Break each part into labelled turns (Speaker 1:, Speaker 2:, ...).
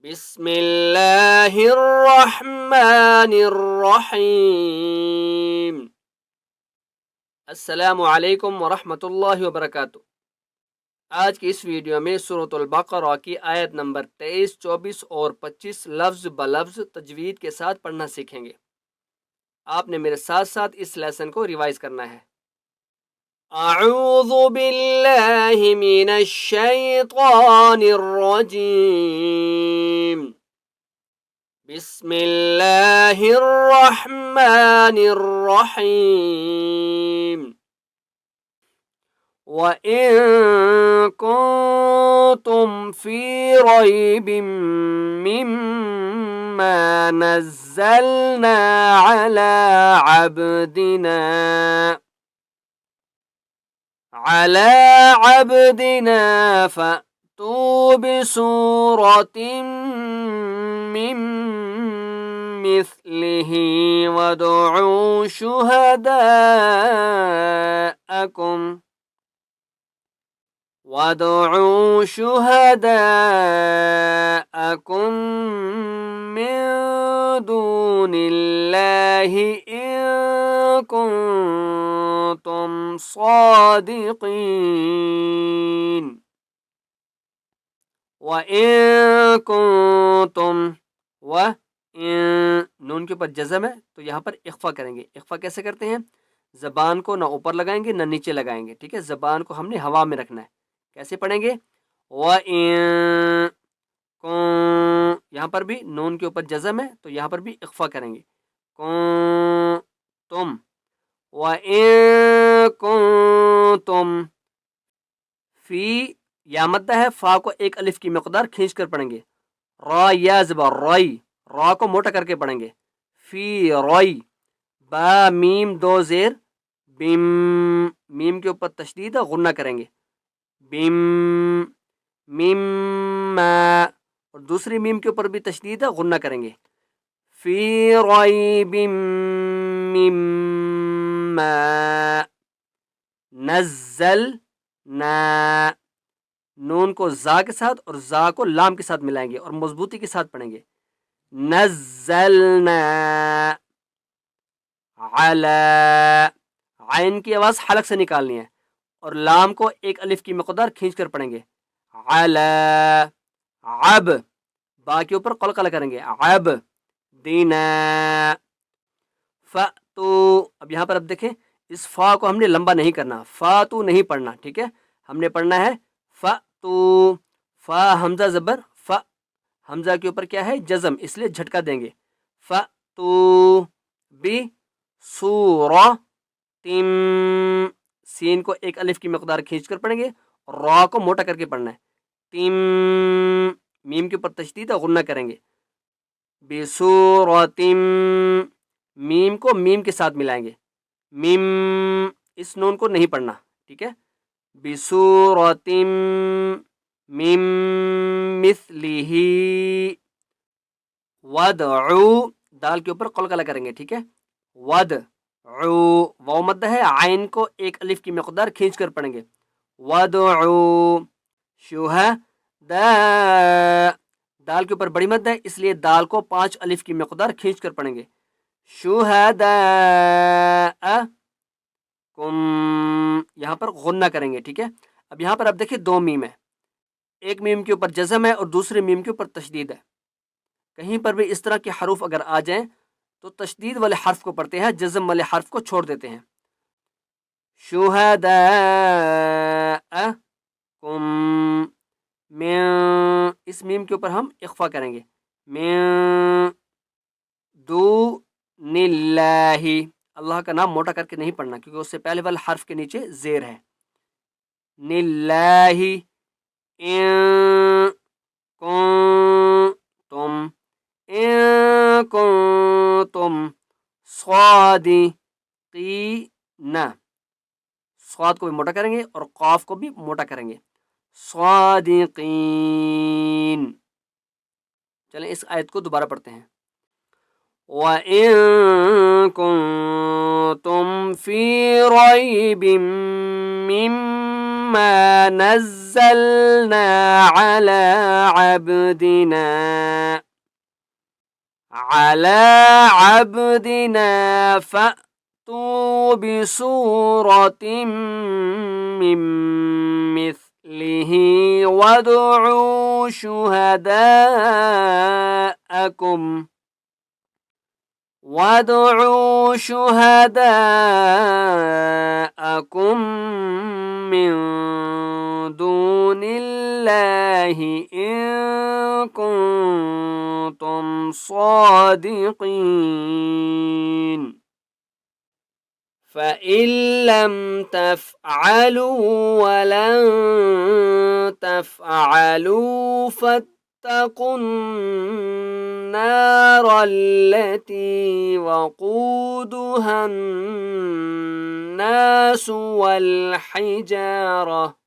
Speaker 1: بسم اللہ الرحمن الرحیم۔ السلام علیکم ورحمۃ اللہ وبرکاتہ۔ آج کی اس ویڈیو میں سورۃ البقرہ کی آیت نمبر 23، 24 اور 25 لفظ بلفظ تجوید کے ساتھ پڑھنا سیکھیں گے۔ آپ نے میرے ساتھ ساتھ اس لیسن کو ریوائز کرنا ہے۔ اعوذ باللہ من الشیطان الرجیم، بسم اللہ الرحمن الرحیم۔ وَإِن كُنتُمْ فِي رَيْبٍ مِّمَّا نَزَّلْنَا عَلَى عَبْدِنَا فَأْتُوا بِسُورَةٍ مِّن مِّثْلِهِ وَادْعُوا شُهَدَاءَكُم مِّن دُونِ اللَّهِ إِن كُنتُمْ صَادِقِينَ۔ وَإِن كُنتُمْ نون کے اوپر جزم ہے تو یہاں پر اخفا کریں گے۔ اخفا کیسے کرتے ہیں؟ زبان کو نہ اوپر لگائیں گے نہ نیچے لگائیں گے، ٹھیک ہے؟ زبان کو ہم نے ہوا میں رکھنا ہے۔ کیسے پڑھیں گے؟ وَإِن یہاں پر بھی نون کے اوپر جزم ہے تو یہاں پر بھی اخفا کریں گے۔ تم وَإِن كُنتُم فی، یا مدہ ہے، فا کو ایک الف کی مقدار کھینچ کر پڑھیں گے۔ را یا زبر رائی، را کو موٹا کر کے پڑھیں گے۔ فی رائی، با میم دو زیر بیم، میم کے اوپر تشدید ہے، غنہ کریں گے۔ بیم مما، اور دوسری میم کے اوپر بھی تشدید ہے، غنہ کریں گے۔ فی ریب مما نزلنا، نون کو زا کے ساتھ اور زا کو لام کے ساتھ ملائیں گے اور مضبوطی کے ساتھ پڑھیں گے۔ نزلنا علی، عین کی آواز حلق سے نکالنی ہے اور لام کو ایک الف کی مقدار کھینچ کر پڑھیں گے۔ علی عب، با کے اوپر قلقلہ کریں گے۔ عب دینا فَأْتُو، اب یہاں پر اب دیکھیں اس فا کو ہم نے لمبا نہیں کرنا، فاتو نہیں پڑھنا، ٹھیک ہے؟ ہم نے پڑھنا ہے فَأْتُو، فا حمزہ زبر، فا حمزہ کے اوپر کیا ہے؟ جزم، اس لیے جھٹکا دیں گے۔ فَأْتُو بی سورہ تم، سین کو ایک الف کی مقدار کھینچ کر پڑھیں گے اور را کو موٹا کر کے پڑھنا ہے۔ تم، میم کے اوپر تشدید غنہ کریں گے۔ بسورتم، میم کو میم کے ساتھ ملائیں گے۔ میم، اس نون کو نہیں پڑھنا، ٹھیک ہے؟ بسورتم مم مثلہ، وَادْعُوا، دال کے اوپر قلقلہ کریں گے، ٹھیک ہے؟ وَادْعُوا، واو مد ہے، عین کو ایک الف کی مقدار کھینچ کر پڑھیں گے۔ وَادْعُوا شُهَدَاءَ، دال کے اوپر بڑی مد ہے اس لیے دال کو 5 الف کی مقدار کھینچ کر پڑھیں گے۔ شُهَدَاءَكُمْ، یہاں پر غنہ کریں گے، ٹھیک ہے؟ اب یہاں پر اب دیکھیں دو میم ہے، ایک میم کے اوپر جزم ہے اور دوسرے میم کے اوپر تشدید ہے۔ کہیں پر بھی اس طرح کے حروف اگر آ جائیں تو تشدید والے حرف کو پڑھتے ہیں، جزم والے حرف کو چھوڑ دیتے ہیں۔ شُهَدَاءَكُمْ، من، اس میم کے اوپر ہم اخفا کریں گے۔ من دون اللہ، اللہ کا نام موٹا کر کے نہیں پڑھنا کیونکہ اس سے پہلے والے حرف کے نیچے زیر ہے۔ نِلّٰہِ ان کنتم، ان کنتم صادقین، صاد کو بھی موٹا کریں گے اور قاف کو بھی موٹا کریں گے۔ صادقین۔ چلیں اس آیت کو دوبارہ پڑھتے ہیں۔ وَإِن كُنتُمْ فِي رَيْبٍ مِّمَّا ما نزلنا على عبدنا فأتوا بسورة من مثله وادعوا شهداءكم من دون الله إن كنتم صادقين فإن لم تفعلوا ولن تفعلوا فاتقوا النار التي وقودها الناس والحجارة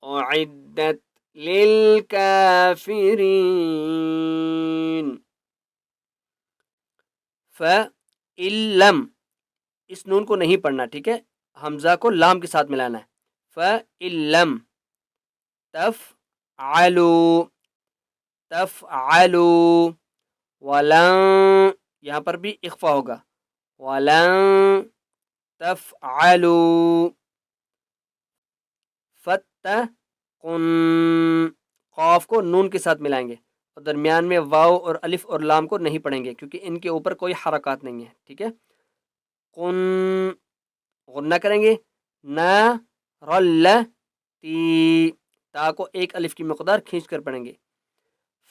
Speaker 1: أعدت للكافرين فإن لم اس نون کو نہیں پڑھنا، ٹھیک ہے، حمزہ کو لام کے ساتھ ملانا ہے. فَإِلَّمْ تَفْعَلُوا وَلَن، یہاں پر بھی اخفا ہوگا، وَلَن تَفْعَلُوا فَاتَّقُن، قاف کو نون کے ساتھ ملائیں گے اور درمیان میں واو اور الف اور لام کو نہیں پڑھیں گے کیونکہ ان کے اوپر کوئی حرکات نہیں ہے، ٹھیک ہے. قن غنہ کریں گے، تی، تا کو ایک الف کی مقدار کھینچ کر پڑھیں گے.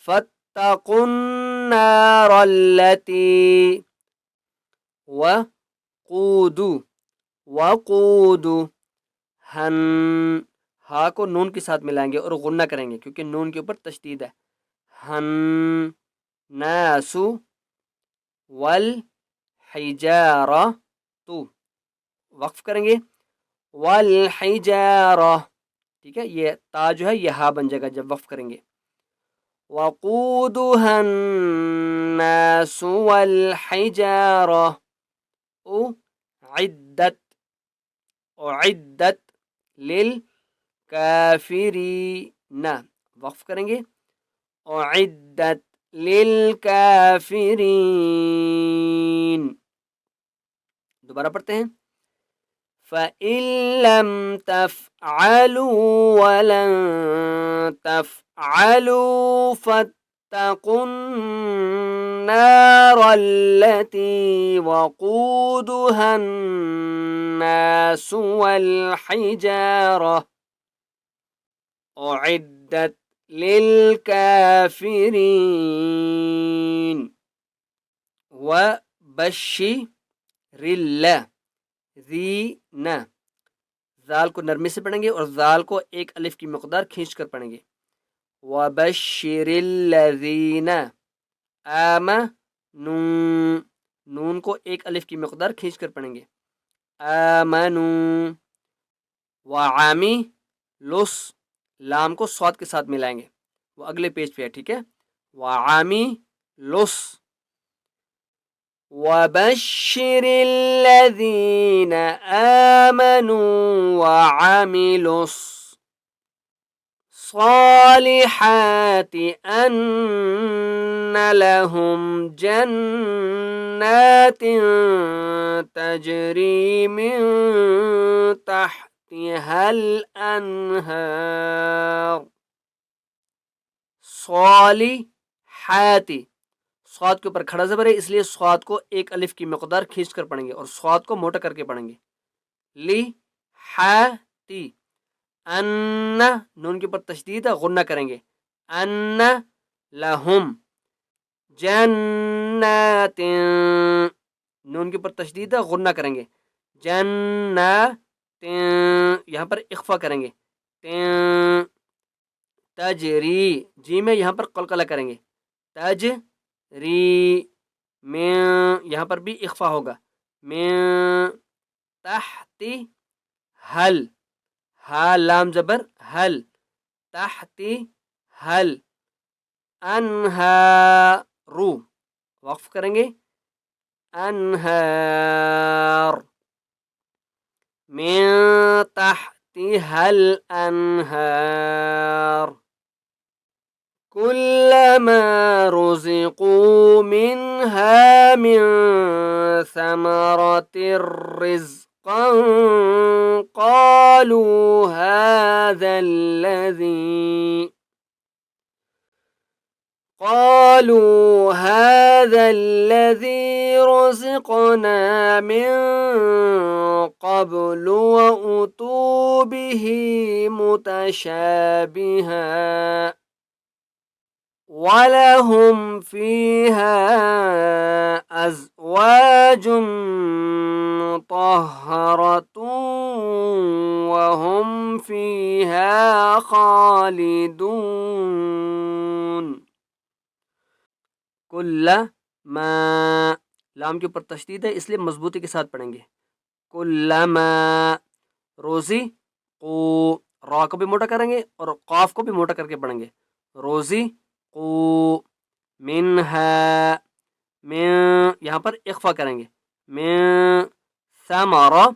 Speaker 1: فَاتَّقُوا النَّارَ الَّتِي وَقُودُ ہا کو نون کے ساتھ ملائیں گے اور غنہ کریں گے کیونکہ نون کے اوپر تشدید ہے. ناسو والحجارہ، تو وقف کریں گے، والحجارہ، ٹھیک ہے، یہ تا جو ہے یہ ہا بن جائے گا جب وقف کریں گے. وقودها الناس والحجارہ اعدت للکافرین، وقف کریں گے، اعدت للکافرین. دوبارہ پڑھتے ہیں. فَإِن لَّمْ تَفْعَلُوا وَلَن تَفْعَلُوا فَاتَّقُوا النَّارَ الَّتِي وَقُودُهَا النَّاسُ وَالْحِجَارَةُ أُعِدَّتْ لِلْكَافِرِينَ. وَبَشِّرِ الَّذِينَ، زال کو نرمی سے پڑھیں گے اور زال کو ایک الف کی مقدار کھینچ کر پڑھیں گے. وَبَشِّرِ الَّذِينَ آمَنُوا، نون کو ایک الف کی مقدار کھینچ کر پڑھیں گے. آمَنُوا وَعَمِلُوا، لام کو صاد کے ساتھ ملائیں گے، وہ اگلے پیج پہ ہے، ٹھیک ہے. وَعَمِلُوا، وَبَشِّرِ الَّذِينَ آمَنُوا وَعَمِلُوا الصَّالِحَاتِ أَنَّ لَهُمْ جَنَّاتٍ تَجْرِي مِن تَحْتِهَا الْأَنْهَارُ. صالحات، صاد کے اوپر کھڑا زبر ہے اس لیے صاد کو ایک الف کی مقدار کھینچ کر پڑھیں گے اور صاد کو موٹا کر کے پڑھیں گے. لی ان، نون کے اوپر تشدید ہے، غنہ کریں گے. ان لہم جنات، نون کے اوپر تشدید ہے، غنہ کریں گے. جنات، یہاں پر اخفا کریں گے. تجری، جی میں یہاں پر قلقلہ کریں گے. تجری میں یہاں پر بھی اخفا ہوگا. میں تحت حل، ہا لام زبر حل، تحت حل انہارو، وقف کریں گے. انہار من تحت تحتها الأنهار كلما رزقوا منها من ثمرة رزقا قالوا هذا الذي رزقنا من قبل وأتوا به متشابها وَلَهُمْ فِيهَا أَزْوَاجٌ مُطَهَّرَةٌ وَهُمْ فِيهَا خَالِدُونَ. کل ما، لام کے اوپر تشدید ہے اس لیے مضبوطی کے ساتھ پڑھیں گے. کلما، روزی، قو، را کو بھی موٹا کریں گے اور قاف کو بھی موٹا کر کے پڑھیں گے. روزی قو منہا، من یہاں پر اخفا کریں گے. من ثمرہ،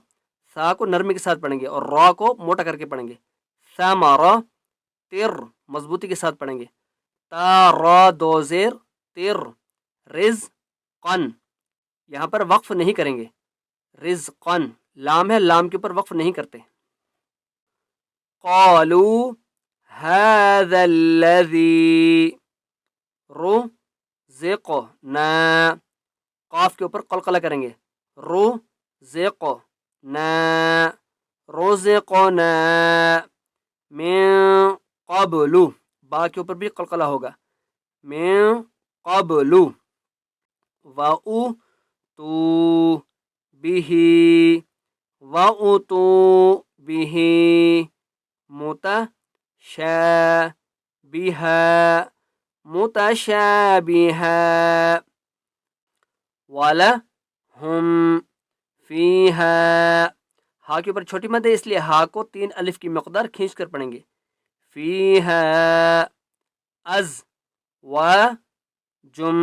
Speaker 1: سا کو نرمی کے ساتھ پڑھیں گے اور را کو موٹا کر کے پڑھیں گے. ثمرہ، تر مضبوطی کے ساتھ پڑھیں گے. تا را دو زیر تر، رزقن یہاں پر وقف نہیں کریں گے. رزقن لام ہے، لام کے اوپر وقف نہیں کرتے. قالوا هذا الذي رزقنا، قاف کے اوپر قلقلہ کریں گے. رزقنا، رزقنا من قبل، با کے اوپر بھی قلقلہ ہوگا. من قبل وَأُتُوا بِهِ، وَأُتُوا بِهِ متشابها وَلَهُمْ فِيهَا، ہا کے اوپر چھوٹی مد ہے اس لیے ہا کو 3 الف کی مقدار کھینچ کر پڑھیں گے. فِيهَا از و جم،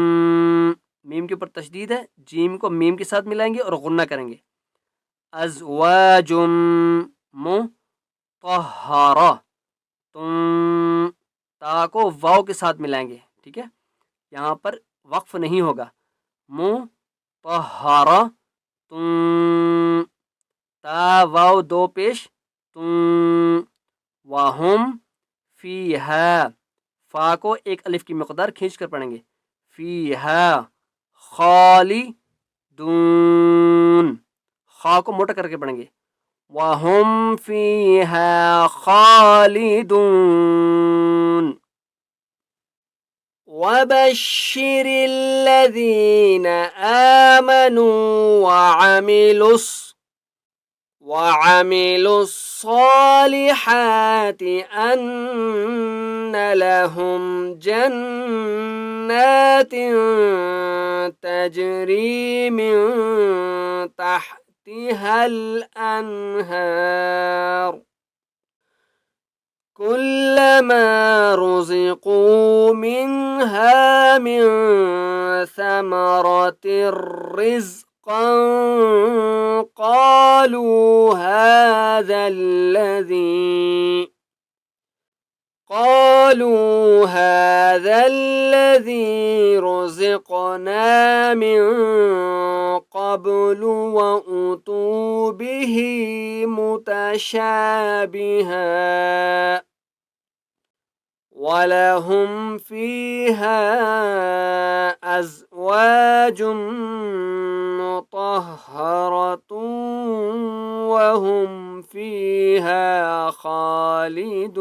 Speaker 1: میم کے اوپر تشدید ہے، جیم کو میم کے ساتھ ملائیں گے اور غنہ کریں گے. ازواج مطہرہ، تم تا کو واو کے ساتھ ملائیں گے. ٹھیک ہے، یہاں پر وقف نہیں ہوگا. مطہرہ تم، تا واو دو پیش تم. وہم فیہا، فا کو 1 الف کی مقدار کھینچ کر پڑھیں گے. فیہا خالدون، خا کو موٹا کر کے پڑھیں گے. وَهُمْ فِيهَا خَالِدُونَ. وَبَشِّرِ الَّذِينَ آمَنُوا وَعَمِلُوا الصَّالِحَاتِ أَنَّ لَهُمْ جَنَّاتٍ تَجْرِي مِن تَحْتِهَا الْأَنْهَارُ كُلَّمَا رُزِقُوا مِنْهَا مِن ثَمَرَةٍ رِزْقًا قالوا هذا الذي رزقنا من قبل وأتوا به متشابها وَلَهُمْ فِيهَا أَزْوَاجٌ مُطَهَّرَةٌ وَهُمْ فِيهَا خَالِدُونَ.